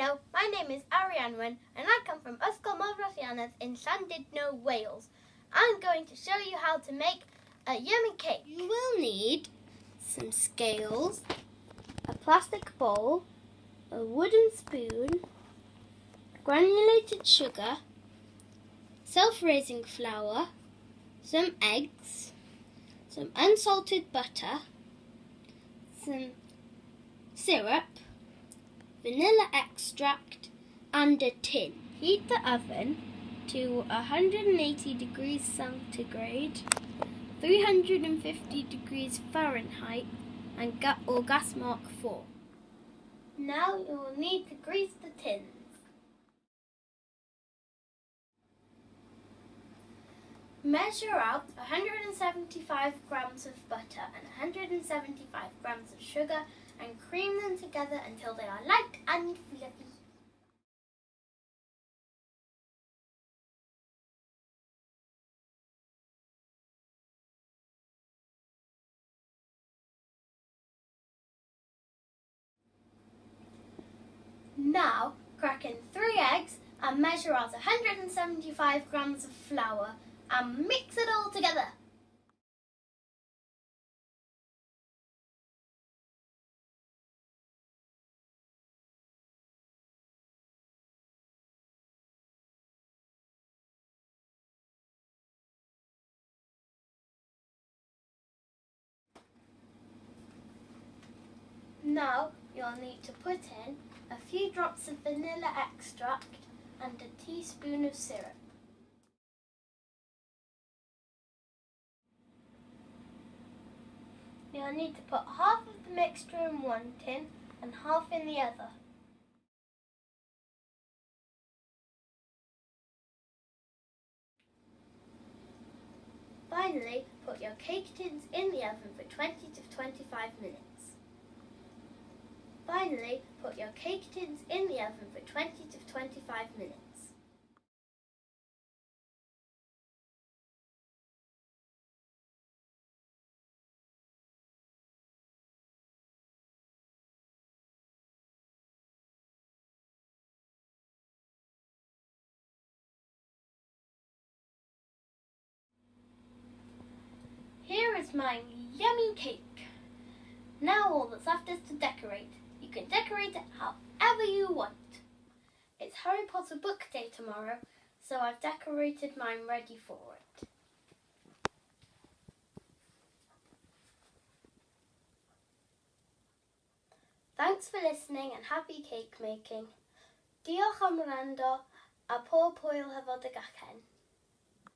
Hello, my name is Ariane Wynn and I come from Ysgol Morfrosianes in Llandudno, Wales. I'm going to show you how to make a yummy cake. You will need some scales, a plastic bowl, a wooden spoon, granulated sugar, self-raising flour, some eggs, some unsalted butter, some syrup, vanilla extract and a tin. Heat the oven to 180 degrees centigrade, 350 degrees Fahrenheit or gas mark 4. Now you will need to grease the tins. Measure out 175 grams of butter and 175 grams of sugar and cream them together until they are light and fluffy. Now crack in 3 eggs and measure out 175 grams of flour and mix it all together. Now you'll need to put in a few drops of vanilla extract and a teaspoon of syrup. You'll need to put half of the mixture in one tin and half in the other. Finally, put your cake tins in the oven for 20 to 25 minutes. Finally, put your cake tins in the oven for 20 to 25 minutes. Here is my yummy cake. Now all that's left is to decorate. You can decorate it however you want. It's Harry Potter book day tomorrow, so I've decorated mine ready for it. Thanks for listening and happy cake making. Diolch am wrando a pob hwyl hefo dy gacen.